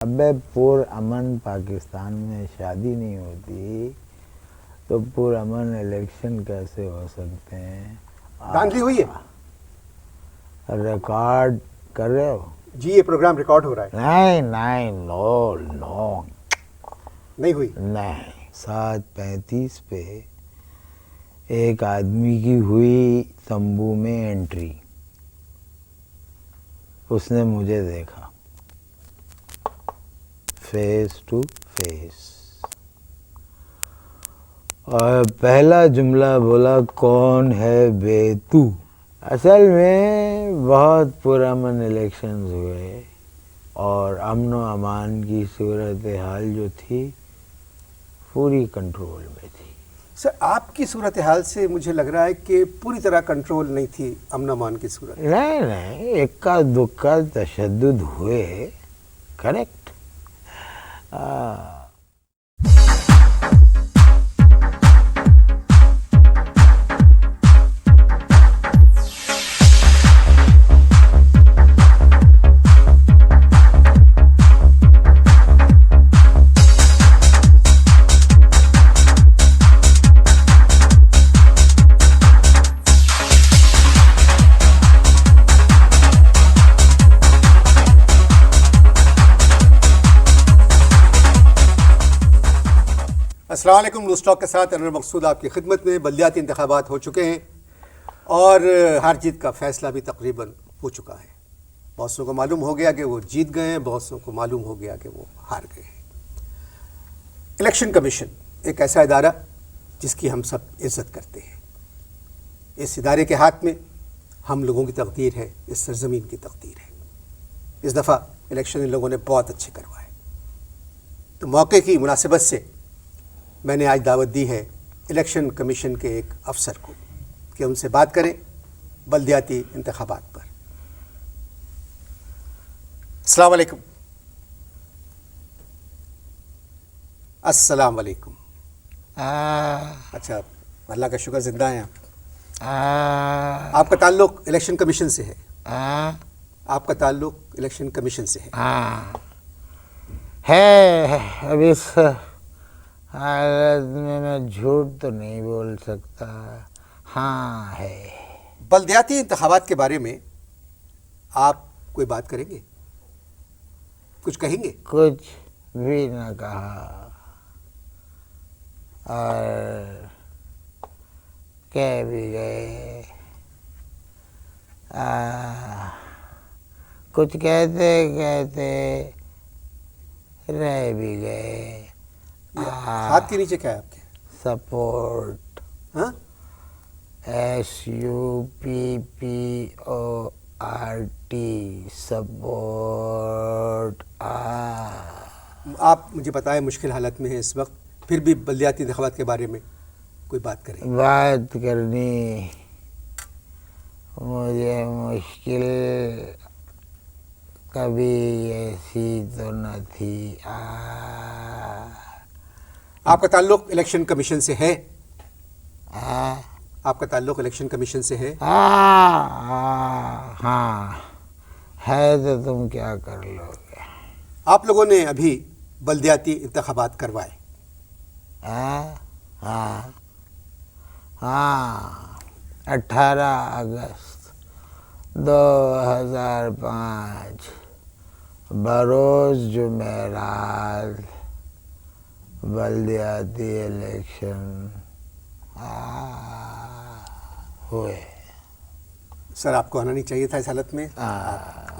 अबे पुरअमन पाकिस्तान में शादी नहीं होती तो पुरअमन इलेक्शन कैसे हो सकते हैं? धांधली हुई है रिकॉर्ड कर रहे हो? जी, ये प्रोग्राम रिकॉर्ड हो रहा है। नहीं नहीं, नो नहीं हुई। नहीं। 7:35 पे एक आदमी की हुई तंबू में एंट्री। उसने मुझे देखा फेस टू फेस और पहला जुमला बोला, कौन है बे तू? असल में बहुत पुरअमन इलेक्शंस हुए और अमन व अमान की सूरत हाल जो थी पूरी कंट्रोल में थी। सर, आपकी सूरत हाल से मुझे लग रहा है कि पूरी तरह कंट्रोल नहीं थी अमन अमान की सूरत। नहीं, इक्का दुक्का तशद्दुद हुए, करेक्ट। अस्सलाम वालेकुम। न्यूज़ टॉक के साथ अनवर मकसूद आपकी खिदमत में। बल्दियाती इंतखाबात हो चुके हैं और हार जीत का फैसला भी तकरीबन हो चुका है। बहुत सौ को मालूम हो गया कि वो जीत गए हैं, बहुत सौ को मालूम हो गया कि वो हार गए हैं। इलेक्शन कमीशन एक ऐसा इदारा जिसकी हम सब इज़्ज़त करते हैं। इस इदारे के हाथ में हम लोगों की तकदीर है, इस सरजमीन की तकदीर है। इस दफ़ा इलेक्शन इन लोगों ने बहुत अच्छे करवाए, तो मौके की मुनासिबत से मैंने आज दावत दी है इलेक्शन कमीशन के एक अफसर को कि उनसे बात करें बल्दियाती इंतखाबात पर। अस्सलाम वालेकुम। अस्सलाम वालेकुम। अच्छा, अल्लाह का शुक्र ज़िंदा हैं आप। आपका ताल्लुक़ इलेक्शन कमीशन से है? आपका ताल्लुक़ इलेक्शन कमीशन से है। अब इस हालत में मैं झूठ तो नहीं बोल सकता। हाँ है। बल्दियाती इंतखाबात के बारे में आप कोई बात करेंगे, कुछ कहेंगे? कुछ भी न कहा और कह भी गए। कुछ कहते कहते रह भी गए। हाथ के नीचे क्या है आपके? सपोर्ट। हाँ, SUPPORT सपोर्ट। आप मुझे बताएं, मुश्किल हालत में है इस वक्त, फिर भी बल्दियाती इंतखाबात के बारे में कोई बात करें? बात करनी मुझे मुश्किल कभी ऐसी तो न थी। आपका ताल्लुक़ इलेक्शन कमीशन से है? आपका ताल्लुक़ इलेक्शन कमीशन से है? हाँ है, तो तुम क्या कर लोगे? आप लोगों ने अभी बल्दियाती इंतखाबात करवाए? हाँ 18 अगस्त 2005 बरोज़ जुमेरात बल्दियाती इलेक्शन हुए। सर, आपको आना नहीं चाहिए था इस हालत में।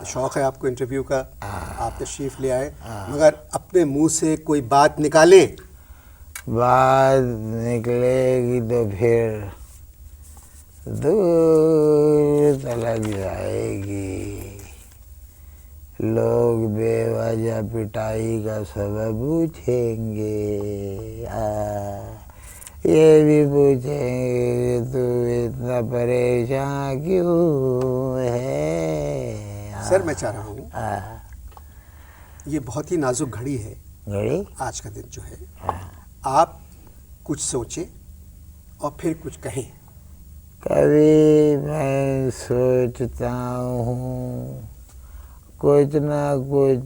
शौक़ है आपको इंटरव्यू का, आप तशरीफ़ ले आए, मगर अपने मुंह से कोई बात निकालें। बात निकलेगी तो फिर दूर तलक जाएगी। लोग बेवजह पिटाई का सबब पूछेंगे। ये भी पूछेंगे तू इतना परेशान क्यों है। सर, मैं चाह रहा हूँ, ये बहुत ही नाजुक घड़ी है, घड़ी आज का दिन जो है। आप कुछ सोचें और फिर कुछ कहें। कभी मैं सोचता हूँ कुछ ना कुछ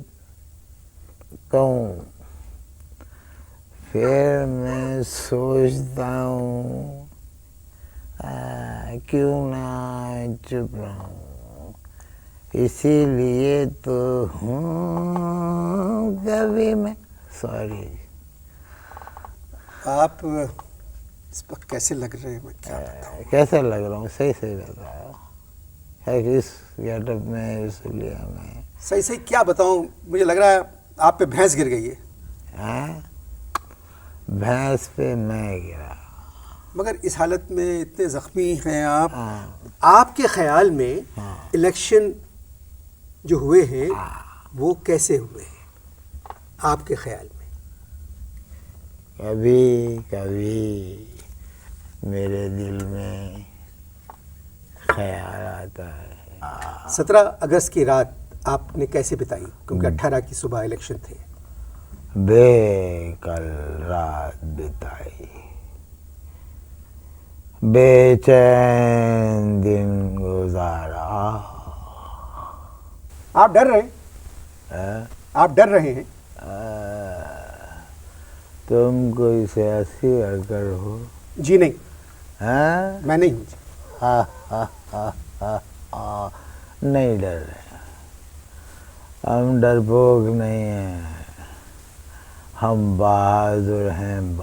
हूँ, फिर मैं सोचता हूँ क्यों ना चुप रहूँ, इसीलिए तो हूँ कभी मैं। सॉरी। आप इस वक्त कैसे लग रहे हैं, मैं क्या बताऊं। कैसा लग रहा हूँ? सही सही लग रहा है इस गेटअप में, इसलिए मैं सही सही क्या बताऊं, मुझे लग रहा है आप पे भैंस गिर गई है। भैंस पे मैं गिरा। मगर इस हालत में इतने ज़ख्मी हैं आप, हाँ। आपके ख्याल में इलेक्शन जो हुए हैं वो कैसे हुए हैं आपके ख्याल में? कभी कभी मेरे दिल में ख्याल आता है। 17 अगस्त की रात आपने कैसे बिताई, क्योंकि 18 की सुबह इलेक्शन थे। बेकल रात बिताई, बेचैन दिन गुजारा। आप डर रहे हैं? आप डर रहे हैं? तुम कोई सियासी वर्कर हो? जी नहीं, हाँ? मैं नहीं हूँ। नहीं डर रहे, हम डरपोक नहीं हैं, हम बहादुर हैं,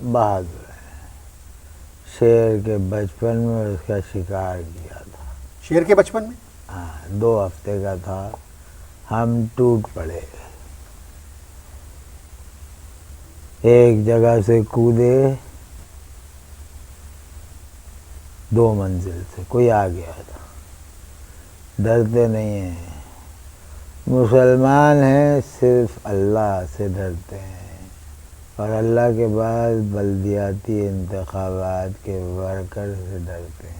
बहादुर हैं। शेर के बचपन में उसका शिकार किया था। शेर के बचपन में? हाँ, 2 हफ्ते का था, हम टूट पड़े, एक जगह से कूदे, 2 मंजिल से, कोई आ गया था। डरते नहीं हैं, मुसलमान हैं, सिर्फ अल्लाह से डरते हैं, और अल्लाह के बाद बल्दियाती इंतखाबात के वर्कर से डरते हैं।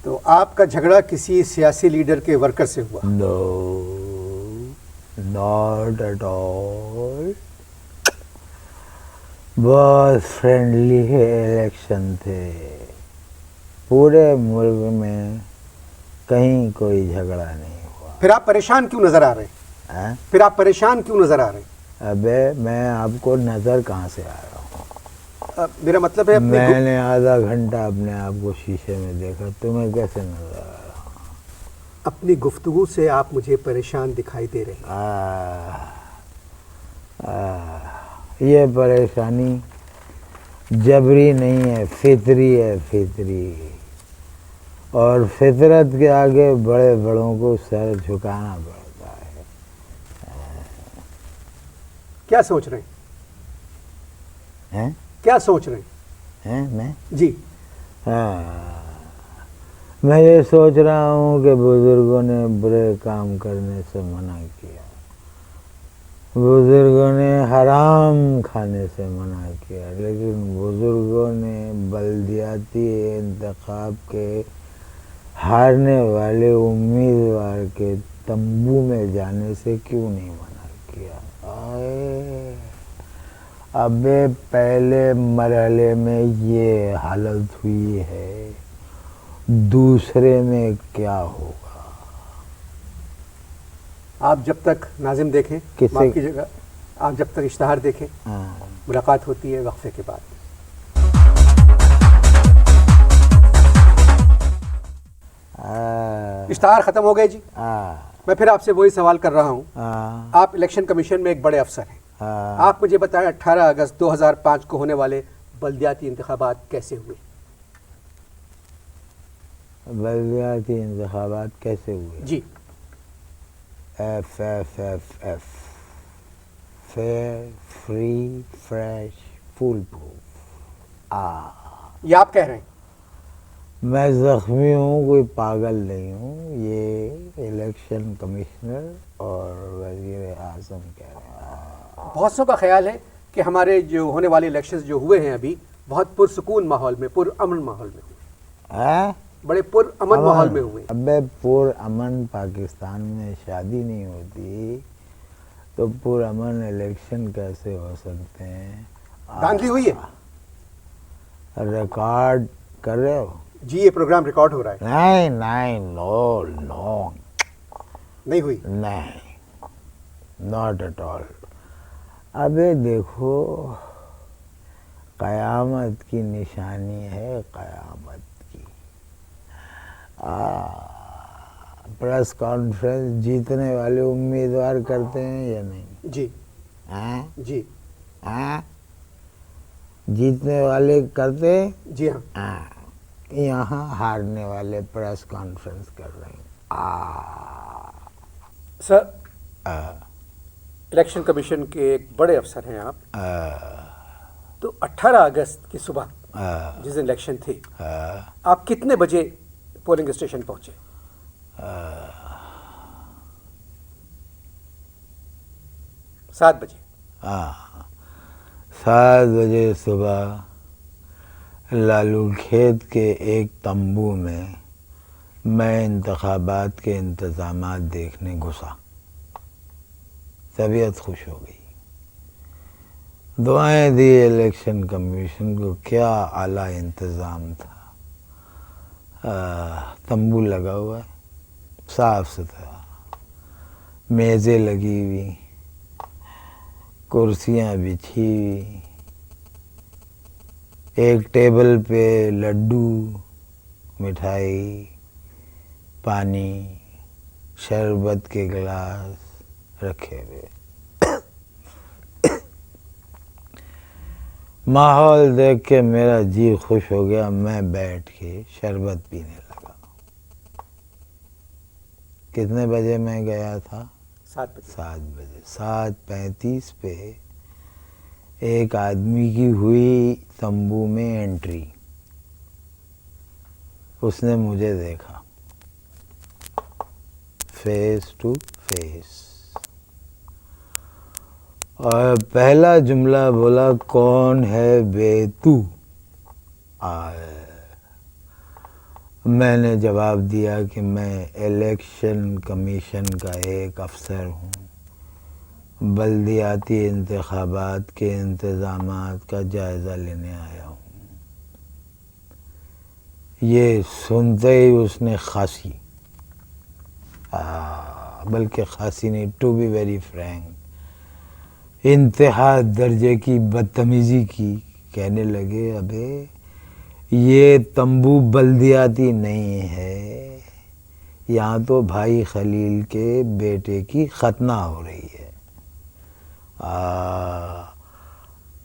तो आपका झगड़ा किसी सियासी लीडर के वर्कर से हुआ? No, not at all. बहुत फ्रेंडली इलेक्शन थे, पूरे मुल्क में कहीं कोई झगड़ा नहीं हुआ। फिर आप परेशान क्यों नजर आ रहे हैं? फिर आप परेशान क्यों नजर आ रहे हैं? अबे मैं आपको नजर कहाँ से आ रहा हूँ? मेरा मतलब है मैंने आधा घंटा अपने आप को शीशे में देखा, तुम्हें कैसे नजर आ रहा हूँ? अपनी गुफ्तगू से आप मुझे परेशान दिखाई दे रहे हैं। ये परेशानी जबरी नहीं है, फितरी है, फितरी। और फितरत के आगे बड़े बड़ों को सर झुकाना पड़ता है। क्या सोच रहे हैं? क्या सोच रहे हैं? मैं? जी। मैं ये सोच रहा हूँ कि बुजुर्गों ने बुरे काम करने से मना किया, बुजुर्गों ने हराम खाने से मना किया, लेकिन बुजुर्गों ने बल्दियाती इंतखाब के हारने वाले उम्मीदवार के तंबू में जाने से क्यों नहीं मना किया? अबे पहले मरहले में ये हालत हुई है, दूसरे में क्या होगा? आप जब तक नाजिम देखें, माफ कीजिएगा, आप जब तक इश्तहार देखें, मुलाकात होती है वक्फे के बाद। इश्तहार ख़त्म हो गए जी। मैं फिर आपसे वही सवाल कर रहा हूँ, आप इलेक्शन कमीशन में एक बड़े अफसर हैं, आप मुझे बताएं 18 अगस्त 2005 को होने वाले बल्दियाती इंतखाबात कैसे हुए? बल्दियाती इंतखाबात कैसे हुए? जी। FFFF, fair, free, fresh, full proof. ये आप कह रहे हैं? मैं ज़ख्मी हूँ, कोई पागल नहीं हूँ, ये इलेक्शन कमिश्नर और वज़ीर आज़म कह रहे हैं। बहुत सौ का ख्याल है कि हमारे जो होने वाले इलेक्शंस जो हुए हैं अभी बहुत पुरसुकून माहौल में, पुरअमन माहौल में हुए। बड़े पुरअमन माहौल में हुए। अबे पुरअमन पाकिस्तान में शादी नहीं होती तो पुरअमन इलेक्शन कैसे हो सकते हैं? धांधली हुई है? रिकॉर्ड कर रहे हो? जी, ये प्रोग्राम रिकॉर्ड हो रहा है। नहीं, नो, नहीं हुई? नहीं। Not at all. अबे देखो, क़यामत की निशानी है, क़यामत की। प्रेस कॉन्फ्रेंस जीतने वाले उम्मीदवार करते हैं या नहीं? जी हाँ जी हाँ, जीतने वाले करते जी हाँ। हाँ, यहाँ हारने वाले प्रेस कॉन्फ्रेंस कर रहे हैं। सर, आ, इलेक्शन कमीशन के एक बड़े अफसर हैं आप। आ, तो 18 अगस्त की सुबह आ, जिस दिन इलेक्शन थी, आ, आप कितने बजे पोलिंग स्टेशन पहुंचे? 7 बजे। हाँ, 7 बजे सुबह लालू खेत के एक तंबू में मैं इंतखाबात के इंतज़ामात देखने घुसा। तबीयत खुश हो गई, दुआएं दी इलेक्शन कमीशन को। क्या आला इंतज़ाम था। तंबू लगा हुआ है, साफ सुथरा, मेज़ें लगी हुई, कुर्सियाँ बिछी हुई, एक टेबल पे लड्डू, मिठाई, पानी, शरबत के गिलास रखे हुए। माहौल देख के मेरा जी खुश हो गया। मैं बैठ के शरबत पीने लगा। कितने बजे मैं गया था? 7 बजे। 7 बजे। 7:35 पे एक आदमी की हुई तंबू में एंट्री। उसने मुझे देखा, फेस टू फेस, और पहला जुमला बोला, कौन है बे तू? मैंने जवाब दिया कि मैं इलेक्शन कमीशन का एक अफसर हूँ, बल्दियाती इंतखाबात के इंतज़ामात का जायज़ा लेने आया हूँ। ये सुनते ही उसने खांसी, बल्कि खांसी नहीं, टू बी वेरी फ्रैंक, इंतहा दर्जे की बदतमीज़ी की। कहने लगे, अबे ये तंबू बल्दियाती नहीं है, यहाँ तो भाई खलील के बेटे की खतना हो रही है।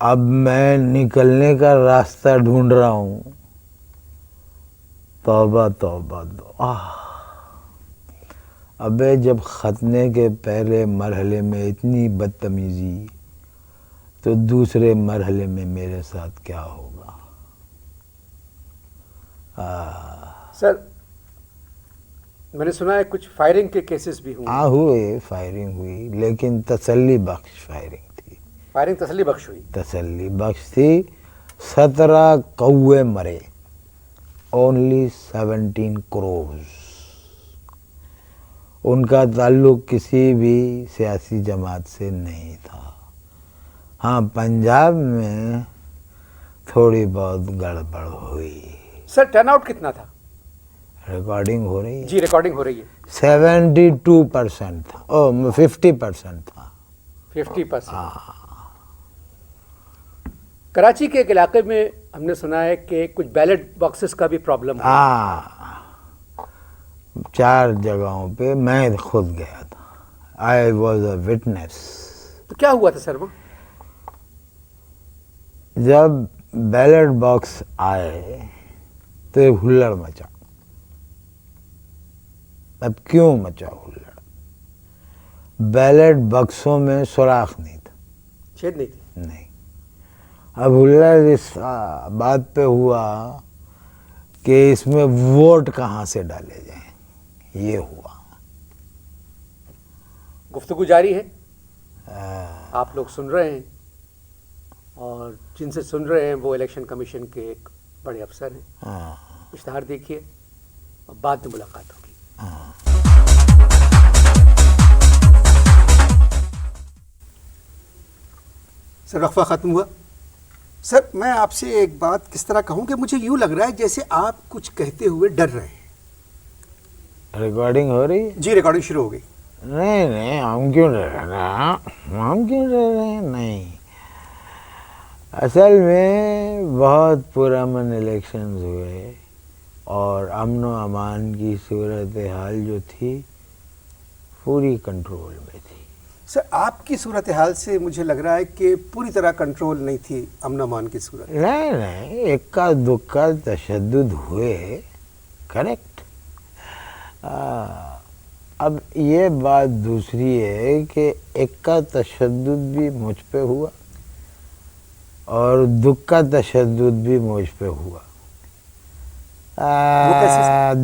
अब मैं निकलने का रास्ता ढूंढ रहा हूँ। तौबा तौबा तौबा। अबे जब खतने के पहले मरहले में इतनी बदतमीज़ी, तो दूसरे मरहले में मेरे साथ क्या होगा? सर, मैंने सुना है कुछ फायरिंग के केसेस भी हुए। हुए, फायरिंग हुई, लेकिन तसल्ली बख्श फायरिंग थी। फायरिंग तसल्ली बख्श हुई। तसल्ली बख्श थी। 17 कौवे मरे, ओनली 17 क्रोव्स। उनका ताल्लुक किसी भी सियासी जमात से नहीं था। हाँ, पंजाब में थोड़ी बहुत गड़बड़ हुई। सर, टर्नआउट कितना था? रिकॉर्डिंग हो रही है? जी, रिकॉर्डिंग हो रही है। 72% था। 50% था। 50%। कराची के एक इलाके में हमने सुना है कि कुछ बैलेट बॉक्सेस का भी प्रॉब्लम है। 4 जगहों पे मैं खुद गया था। I was a witness. तो क्या हुआ था सर वो? जब बैलेट बॉक्स आए तो एक हुल्लड़ मचा। अब क्यों मचा हुल्लड़? बैलेट बक्सों में सुराख नहीं था, छेद नहीं थी। नहीं। अब हुल्लड़ इस बात पे हुआ कि इसमें वोट कहाँ से डाले जाएं, ये हुआ। गुफ्तगू जारी है, आप लोग सुन रहे हैं, और जिनसे सुन रहे हैं वो इलेक्शन कमीशन के एक बड़े अफसर हैं। इश्तहार देखिए और बाद में मुलाकात होगी। सर, वक्फा ख़त्म हुआ। सर, मैं आपसे एक बात किस तरह कहूँ कि मुझे यूँ लग रहा है जैसे आप कुछ कहते हुए डर रहे हैं। रिकॉर्डिंग हो रही है? जी, रिकॉर्डिंग शुरू हो गई। नहीं, हम क्यों डरेंगे? ہم کیوں ڈر رہے ہیں؟ نہیں، اصل میں بہت پرامن الیکشنز ہوئے اور امن و امان کی صورتحال جو تھی پوری کنٹرول میں تھی. سر آپ کی صورتحال سے مجھے لگ رہا ہے کہ پوری طرح کنٹرول نہیں تھی امن و امان کی صورت. نہیں، اکا دکا تشدد ہوئے، کریکٹ. اب یہ بات دوسری ہے کہ اکا تشدد بھی مجھ پہ ہوا اور دکا تشدد بھی مجھ پہ ہوا.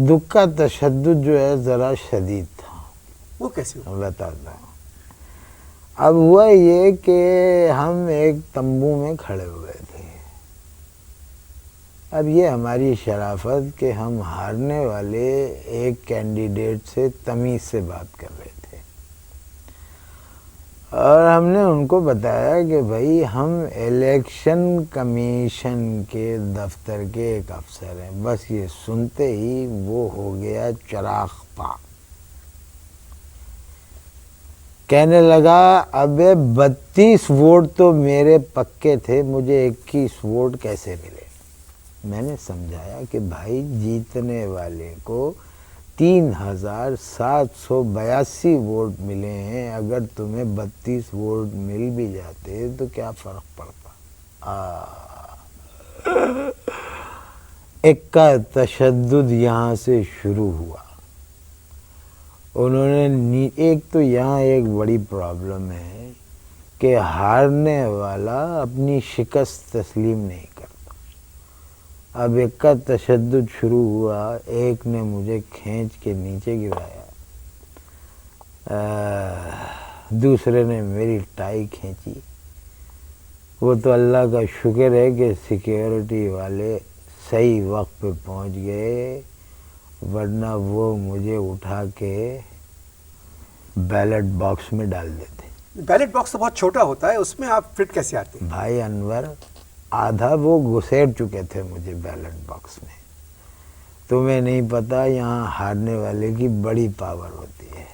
دکا تشدد جو ہے ذرا شدید تھا. وہ کیسے ہوا؟ بتاتا ہوں. اب ہوا یہ کہ ہم ایک تمبو میں کھڑے ہوئے تھے. اب یہ ہماری شرافت کہ ہم ہارنے والے ایک کینڈیڈیٹ سے تمیز سے بات کر رہے تھے اور ہم نے ان کو بتایا کہ بھائی ہم الیکشن کمیشن کے دفتر کے ایک افسر ہیں. بس یہ سنتے ہی وہ ہو گیا چراغ پا. کہنے لگا ابے 32 ووٹ تو میرے پکے تھے، مجھے 21 ووٹ کیسے ملے؟ میں نے سمجھایا کہ بھائی جیتنے والے کو 3782 ووٹ ملے ہیں، اگر تمہیں 32 ووٹ مل بھی جاتے تو کیا فرق پڑتا. اکا تشدد یہاں سے شروع ہوا. انہوں نے ایک تو یہاں ایک بڑی پرابلم ہے کہ ہارنے والا اپنی شکست تسلیم نہیں کرتا. اب ایک کا تشدد شروع ہوا، ایک نے مجھے کھینچ کے نیچے گرایا، دوسرے نے میری ٹائی کھینچی. وہ تو اللہ کا شکر ہے کہ سیکیورٹی والے صحیح وقت پہ پہنچ گئے، ورنہ وہ مجھے اٹھا کے بیلٹ باکس میں ڈال دیتے. بیلٹ باکس تو بہت چھوٹا ہوتا ہے، اس میں آپ فٹ کیسے آتے ہیں؟ بھائی انور، آدھا وہ گھسیٹ چکے تھے مجھے بیلٹ باکس میں. تمہیں نہیں پتا یہاں ہارنے والے کی بڑی پاور ہوتی ہے.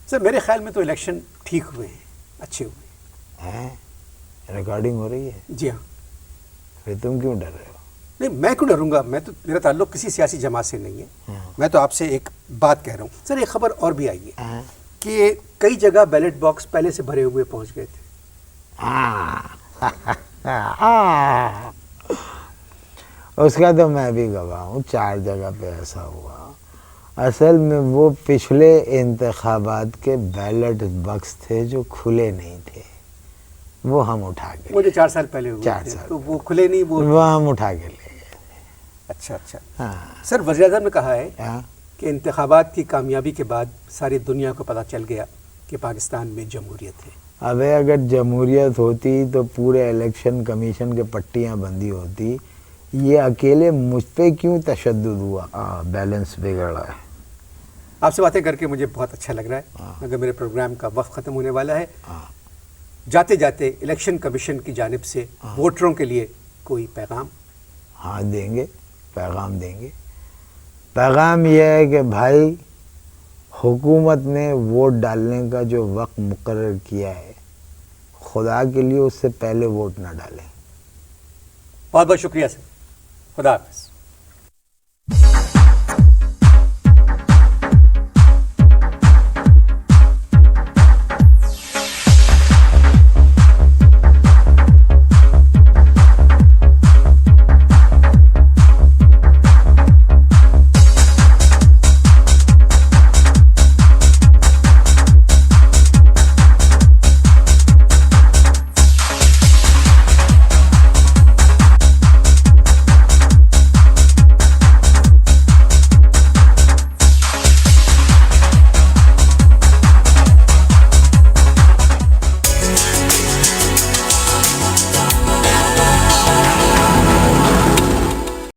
سر میرے خیال میں تو الیکشن ٹھیک ہوئے ہیں، اچھے ہوئے ہیں. ریکارڈنگ ہو رہی ہے؟ جی ہاں. پھر تم کیوں ڈر رہے ہو؟ نہیں، میں کیوں ڈروں گا؟ میرا تعلق کسی سیاسی جماعت سے نہیں ہے. میں تو آپ سے ایک بات کہہ رہا ہوں. سر ایک خبر اور بھی آئی ہے کہ کئی جگہ بیلٹ باکس پہلے سے بھرے ہوئے پہنچ گئے تھے. اس کا تو میں بھی گواہ ہوں. 4 جگہ پہ ایسا ہوا. اصل میں وہ پچھلے انتخابات کے بیلٹ باکس تھے جو کھلے نہیں تھے، وہ ہم اٹھا کے وہ جو 4 سال پہلے ہوئے 4 تھے سال تو وہ کھلے نہیں، وہ ہم اٹھا کے لے گئے. اچھا اچھا. ہاں. سر وزیر اعظم نے کہا ہے ہاں. کہ انتخابات کی کامیابی کے بعد ساری دنیا کو پتہ چل گیا کہ پاکستان میں جمہوریت ہے. ابے اگر جمہوریت ہوتی تو پورے الیکشن کمیشن کے پٹیاں بندی ہوتی. یہ اکیلے مجھ پہ کیوں تشدد ہوا؟ بیلنس بگڑا ہے. آپ سے باتیں کر کے مجھے بہت اچھا لگ رہا ہے. اگر میرے پروگرام کا وقت ختم ہونے والا ہے، جاتے جاتے الیکشن کمیشن کی جانب سے ووٹروں کے لیے کوئی پیغام؟ ہاں دیں گے، پیغام دیں گے. پیغام یہ ہے کہ بھائی حکومت نے ووٹ ڈالنے کا جو وقت مقرر کیا ہے، خدا کے لیے اس سے پہلے ووٹ نہ ڈالیں. بہت بہت شکریہ سر. خدا حافظ.